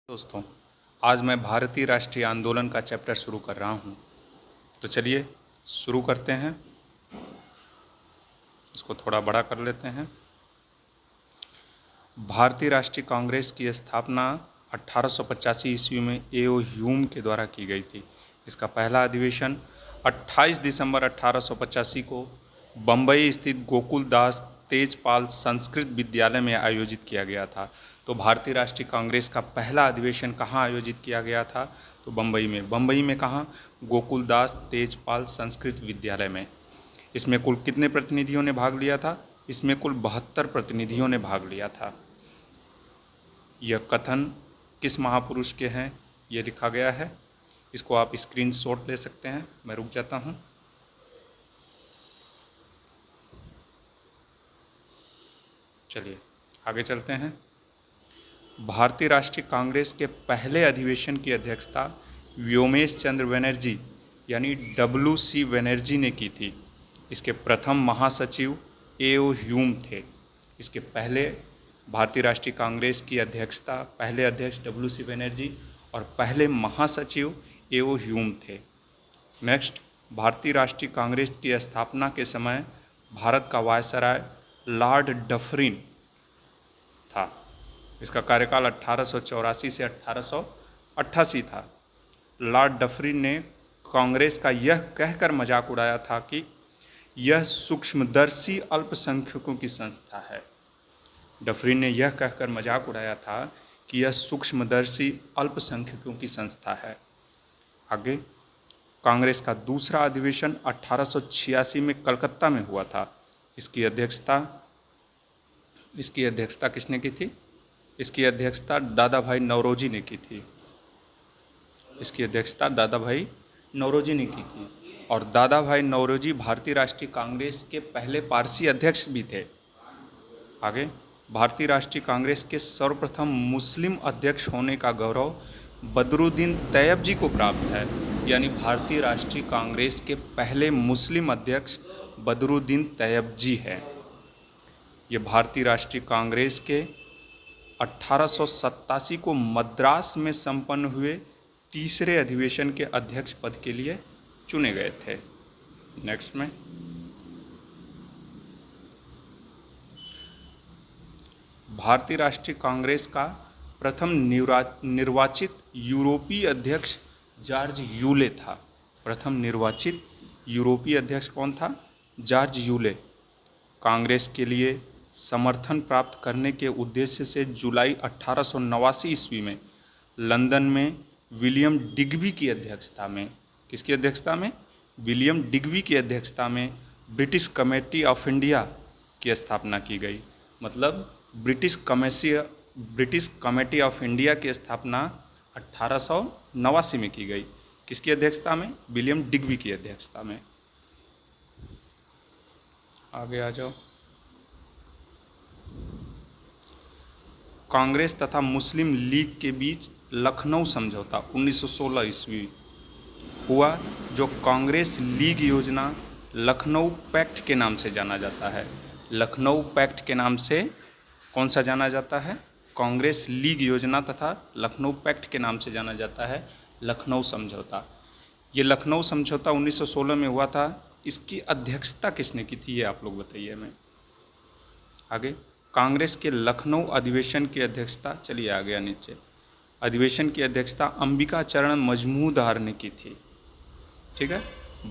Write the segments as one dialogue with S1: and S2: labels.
S1: दोस्तों, आज मैं भारतीय राष्ट्रीय आंदोलन का चैप्टर शुरू कर रहा हूँ। तो चलिए शुरू करते हैं। इसको थोड़ा बड़ा कर लेते हैं। भारतीय राष्ट्रीय कांग्रेस की स्थापना 1885 ईस्वी में ए.ओ. ह्यूम के द्वारा की गई थी। इसका पहला अधिवेशन 28 दिसंबर 1885 को बम्बई स्थित गोकुल दास तेजपाल संस्कृत विद्यालय में आयोजित किया गया था। तो भारतीय राष्ट्रीय कांग्रेस का पहला अधिवेशन कहाँ आयोजित किया गया था? तो बम्बई में। बम्बई में कहाँ? गोकुल दास तेजपाल संस्कृत विद्यालय में। इसमें कुल कितने प्रतिनिधियों ने भाग लिया था? इसमें कुल 72 प्रतिनिधियों ने भाग लिया था। यह कथन किस महापुरुष के हैं ये लिखा गया है। इसको आप स्क्रीनशॉट ले सकते हैं। मैं रुक जाता हूँ। चलिए आगे चलते हैं। भारतीय राष्ट्रीय कांग्रेस के पहले अधिवेशन की अध्यक्षता व्योमेश चंद्र बनर्जी यानी W.C. बनर्जी ने की थी। इसके प्रथम महासचिव ए.ओ. ह्यूम थे। इसके पहले भारतीय राष्ट्रीय कांग्रेस की अध्यक्षता पहले अध्यक्ष W.C. बनर्जी और पहले महासचिव ए.ओ. ह्यूम थे। नेक्स्ट, भारतीय राष्ट्रीय कांग्रेस की स्थापना के समय भारत का वायसराय लॉर्ड डफरिन था। इसका कार्यकाल 1884 से 1888 था। लॉर्ड डफरिन ने कांग्रेस का यह कहकर मजाक उड़ाया था कि यह सूक्ष्मदर्शी अल्पसंख्यकों की संस्था है। डफरिन ने यह कहकर मजाक उड़ाया था कि यह सूक्ष्मदर्शी अल्पसंख्यकों की संस्था है। आगे, कांग्रेस का दूसरा अधिवेशन 1886 में कलकत्ता में हुआ था। इसकी अध्यक्षता किसने की थी? इसकी अध्यक्षता दादा भाई नौरोजी ने की थी। और दादा भाई नौरोजी भारतीय राष्ट्रीय कांग्रेस के पहले पारसी अध्यक्ष भी थे। आगे, भारतीय राष्ट्रीय कांग्रेस के सर्वप्रथम मुस्लिम अध्यक्ष होने का गौरव बदरुद्दीन तैयब जी को प्राप्त है। यानी भारतीय राष्ट्रीय कांग्रेस के पहले मुस्लिम अध्यक्ष बदरुद्दीन तैयब जी हैं। ये भारतीय राष्ट्रीय कांग्रेस के 1887 को मद्रास में संपन्न हुए तीसरे अधिवेशन के अध्यक्ष पद के लिए चुने गए थे। नेक्स्ट में भारतीय राष्ट्रीय कांग्रेस का प्रथम निर्वाचित यूरोपीय अध्यक्ष जॉर्ज यूले था। प्रथम निर्वाचित यूरोपीय अध्यक्ष कौन था? George Yule. कांग्रेस के लिए समर्थन प्राप्त करने के उद्देश्य से जुलाई 1889 ईस्वी में लंदन में विलियम डिग्बी की अध्यक्षता में, किसकी अध्यक्षता में? विलियम डिग्बी की अध्यक्षता में ब्रिटिश कमेटी ऑफ इंडिया की स्थापना की गई। मतलब ब्रिटिश कमेटी ऑफ इंडिया की स्थापना 1889 में की गई। किसकी अध्यक्षता में? विलियम डिग्बी की अध्यक्षता में। आगे आ जाओ। कांग्रेस तथा मुस्लिम लीग के बीच लखनऊ समझौता 1916 ईस्वी हुआ, जो कांग्रेस लीग योजना लखनऊ पैक्ट के नाम से जाना जाता है। लखनऊ पैक्ट के नाम से कौन सा जाना जाता है? कांग्रेस लीग योजना तथा लखनऊ पैक्ट के नाम से जाना जाता है लखनऊ समझौता। ये लखनऊ समझौता 1916 में हुआ था। इसकी अध्यक्षता किसने की थी ये आप लोग बताइए हमें। आगे, कांग्रेस के लखनऊ अधिवेशन की अध्यक्षता, चलिए आ गया नीचे, अधिवेशन की अध्यक्षता अंबिका चरण मजमूदार ने की थी। ठीक है।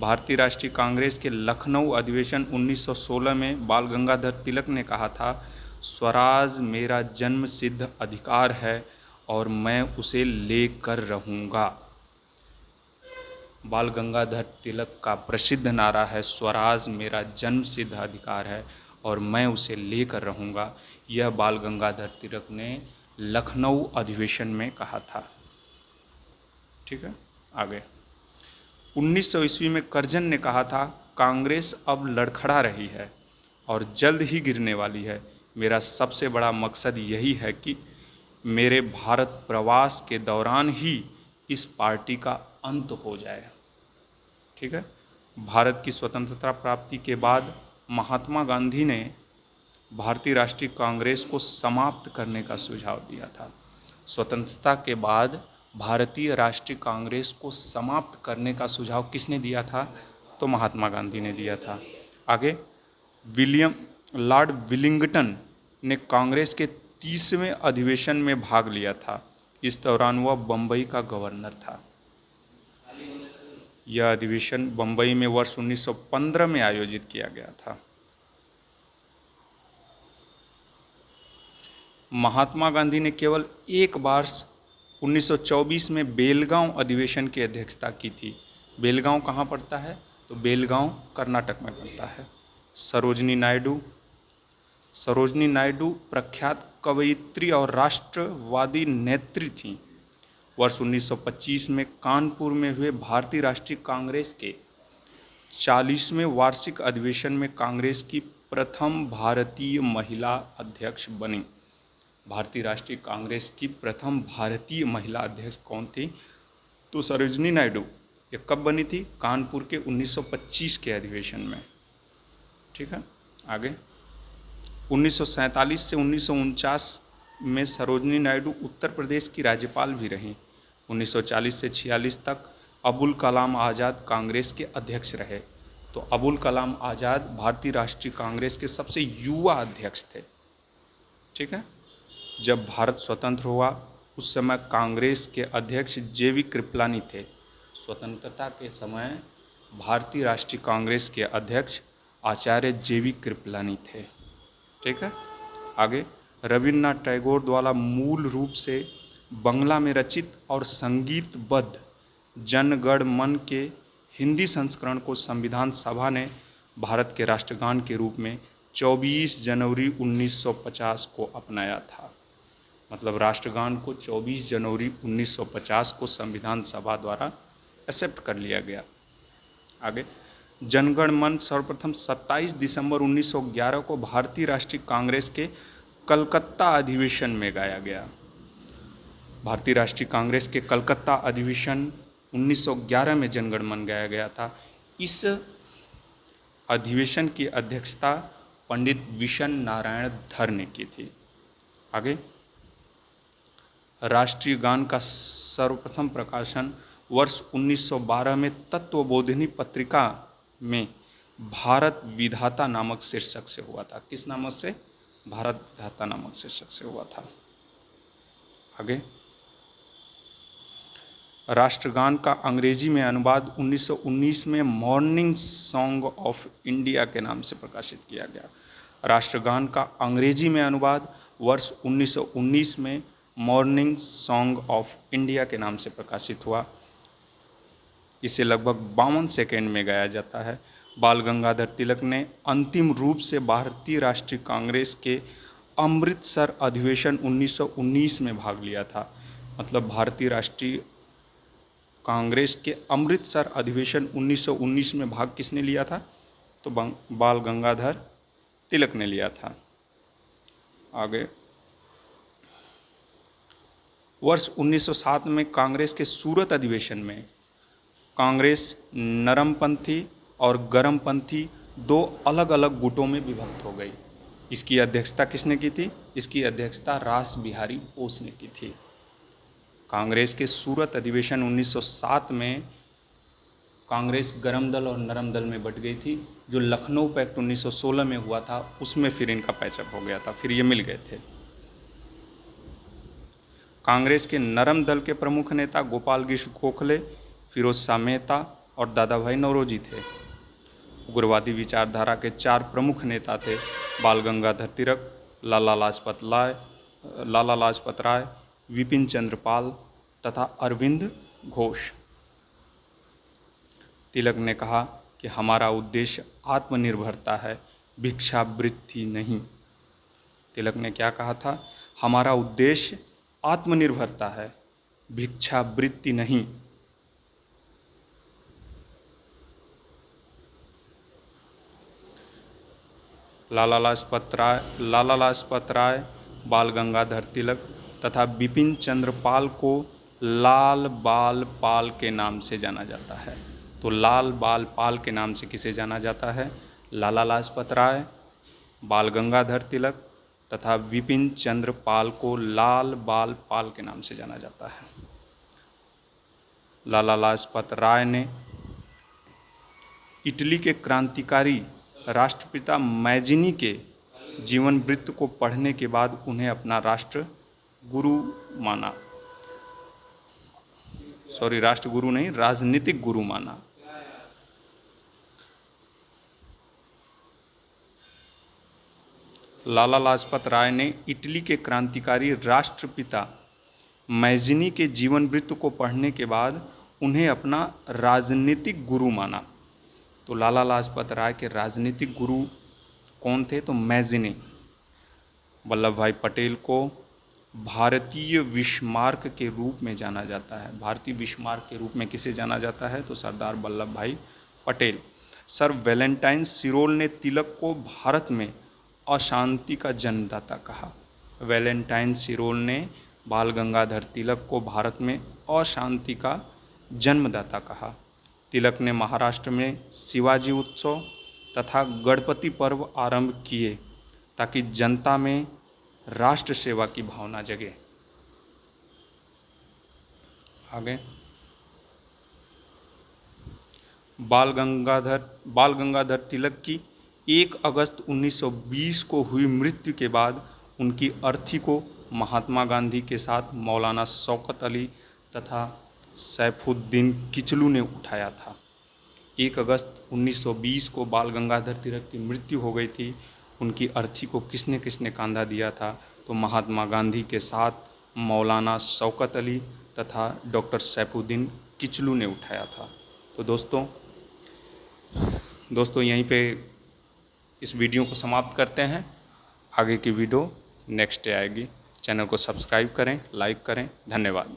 S1: भारतीय राष्ट्रीय कांग्रेस के लखनऊ अधिवेशन 1916 में बाल गंगाधर तिलक ने कहा था, स्वराज मेरा जन्म सिद्ध अधिकार है और मैं उसे लेकर रहूँगा। बाल गंगाधर तिलक का प्रसिद्ध नारा है, स्वराज मेरा जन्म सिद्ध अधिकार है और मैं उसे लेकर रहूँगा। यह बाल गंगाधर तिलक ने लखनऊ अधिवेशन में कहा था। ठीक है। आगे, 1900 ईस्वी में करजन ने कहा था, कांग्रेस अब लड़खड़ा रही है और जल्द ही गिरने वाली है। मेरा सबसे बड़ा मकसद यही है कि मेरे भारत प्रवास के दौरान ही इस पार्टी का अंत हो जाए। ठीक है। भारत की स्वतंत्रता प्राप्ति के बाद महात्मा गांधी ने भारतीय राष्ट्रीय कांग्रेस को समाप्त करने का सुझाव दिया था। स्वतंत्रता के बाद भारतीय राष्ट्रीय कांग्रेस को समाप्त करने का सुझाव किसने दिया था? तो महात्मा गांधी ने दिया था। आगे, लॉर्ड विलिंगटन ने कांग्रेस के 30वें अधिवेशन में भाग लिया था। इस दौरान वह बम्बई का गवर्नर था। यह अधिवेशन बम्बई में वर्ष 1915 में आयोजित किया गया था। महात्मा गांधी ने केवल एक बार 1924 में बेलगांव अधिवेशन की अध्यक्षता की थी। बेलगांव कहाँ पड़ता है? तो बेलगांव कर्नाटक में पड़ता है। सरोजनी नायडू प्रख्यात कवयित्री और राष्ट्रवादी नेत्री थीं। वर्ष 1925 में कानपुर में हुए भारतीय राष्ट्रीय कांग्रेस के 40वें वार्षिक अधिवेशन में कांग्रेस की प्रथम भारतीय महिला अध्यक्ष बनी। भारतीय राष्ट्रीय कांग्रेस की प्रथम भारतीय महिला अध्यक्ष कौन थी? तो सरोजनी नायडू। ये कब बनी थी? कानपुर के 1925 के अधिवेशन में। ठीक है, आगे 1947 से 1949 में सरोजनी नायडू उत्तर प्रदेश की राज्यपाल भी रहीं। 1940 से 46 तक अबुल कलाम आज़ाद कांग्रेस के अध्यक्ष रहे। तो अबुल कलाम आज़ाद भारतीय राष्ट्रीय कांग्रेस के सबसे युवा अध्यक्ष थे। ठीक है, जब भारत स्वतंत्र हुआ उस समय कांग्रेस के अध्यक्ष जेवी कृपलानी थे। स्वतंत्रता के समय भारतीय राष्ट्रीय कांग्रेस के अध्यक्ष आचार्य जेवी कृपलानी थे। ठीक है, आगे रविन्द्रनाथ टैगोर द्वारा मूल रूप से बंगला में रचित और संगीतबद्ध जन गण मन के हिंदी संस्करण को संविधान सभा ने भारत के राष्ट्रगान के रूप में 24 जनवरी 1950 को अपनाया था। मतलब राष्ट्रगान को 24 जनवरी 1950 को संविधान सभा द्वारा एक्सेप्ट कर लिया गया। आगे जनगण मन सर्वप्रथम 27 दिसंबर 1911 को भारतीय राष्ट्रीय कांग्रेस के कलकत्ता अधिवेशन में गाया गया। भारतीय राष्ट्रीय कांग्रेस के कलकत्ता अधिवेशन 1911 में जनगण मन गाया गया था। इस अधिवेशन की अध्यक्षता पंडित विशन नारायण धर ने की थी। आगे राष्ट्रीय गान का सर्वप्रथम प्रकाशन वर्ष 1912 में तत्वबोधिनी पत्रिका में भारत विधाता नामक शीर्षक से हुआ था। किस नामक से? भारत विधाता नामक शीर्षक से हुआ था। आगे राष्ट्रगान का अंग्रेजी में अनुवाद 1919 में मॉर्निंग सॉन्ग ऑफ इंडिया के नाम से प्रकाशित किया गया। राष्ट्रगान का अंग्रेजी में अनुवाद वर्ष 1919 में मॉर्निंग सॉन्ग ऑफ इंडिया के नाम से प्रकाशित हुआ। इसे लगभग 52 सेकेंड में गाया जाता है। बाल गंगाधर तिलक ने अंतिम रूप से भारतीय राष्ट्रीय कांग्रेस के अमृतसर अधिवेशन 1919 में भाग लिया था। मतलब भारतीय राष्ट्रीय कांग्रेस के अमृतसर अधिवेशन 1919 में भाग किसने लिया था? तो बाल गंगाधर तिलक ने लिया था। आगे वर्ष 1907 में कांग्रेस के सूरत अधिवेशन में कांग्रेस नरमपंथी और गरमपंथी दो अलग अलग गुटों में विभक्त हो गई। इसकी अध्यक्षता किसने की थी? इसकी अध्यक्षता रास बिहारी बोस ने की थी। कांग्रेस के सूरत अधिवेशन 1907 में कांग्रेस गरम दल और नरम दल में बट गई थी। जो लखनऊ पैक्ट 1916 में हुआ था उसमें फिर इनका पैचअप हो गया था, फिर ये मिल गए थे। कांग्रेस के नरम दल के प्रमुख नेता गोपाल कृष्ण गोखले, फिरोज शाह मेहता और दादा भाई नौरोजी थे। उग्रवादी विचारधारा के 4 प्रमुख नेता थे: बाल गंगाधर तिलक, लाला लाजपत राय, विपिन चंद्र पाल तथा अरविंद घोष। तिलक ने कहा कि हमारा उद्देश्य आत्मनिर्भरता है, भिक्षावृत्ति नहीं। तिलक ने क्या कहा था? हमारा उद्देश्य आत्मनिर्भरता है, भिक्षावृत्ति नहीं। लाला लाजपत राय, बाल गंगाधर तिलक तथा बिपिन चंद्र पाल को लाल बाल पाल के नाम से जाना जाता है। तो लाल बाल पाल के नाम से किसे जाना जाता है? लाला लाजपत राय, बाल गंगाधर तिलक तथा विपिन चंद्र पाल को लाल बाल पाल के नाम से जाना जाता है। लाला लाजपत राय ने इटली के क्रांतिकारी राष्ट्रपिता मैजिनी के जीवन वृत्त को पढ़ने के बाद उन्हें अपना राष्ट्रगुरु नहीं, राजनीतिक गुरु माना। लाला लाजपत राय ने इटली के क्रांतिकारी राष्ट्रपिता मैजिनी के जीवन वृत्त को पढ़ने के बाद उन्हें अपना राजनीतिक गुरु माना। तो लाला लाजपत राय के राजनीतिक गुरु कौन थे? तो मैजिनी। वल्लभ भाई पटेल को भारतीय बिस्मार्क के रूप में जाना जाता है। भारतीय बिस्मार्क के रूप में किसे जाना जाता है? तो सरदार वल्लभ भाई पटेल। सर वैलेंटाइन सिरोल ने तिलक को भारत में अशांति का जन्मदाता कहा। वैलेंटाइन सिरोल ने बाल गंगाधर तिलक को भारत में अशांति का जन्मदाता कहा। तिलक ने महाराष्ट्र में शिवाजी उत्सव तथा गणपति पर्व आरंभ किए ताकि जनता में राष्ट्र सेवा की भावना जगे। आगे बाल गंगाधर तिलक की 1 अगस्त 1920 को हुई मृत्यु के बाद उनकी अर्थी को महात्मा गांधी के साथ मौलाना शौकत अली तथा सैफुद्दीन किचलू ने उठाया था। 1 अगस्त 1920 को बाल गंगाधर तिलक की मृत्यु हो गई थी। उनकी अर्थी को किसने कंधा दिया था? तो महात्मा गांधी के साथ मौलाना शौकत अली तथा डॉक्टर सैफुद्दीन किचलू ने उठाया था। तो दोस्तों यहीं पे इस वीडियो को समाप्त करते हैं। आगे की वीडियो नेक्स्ट डे आएगी। चैनल को सब्सक्राइब करें, लाइक करें। धन्यवाद।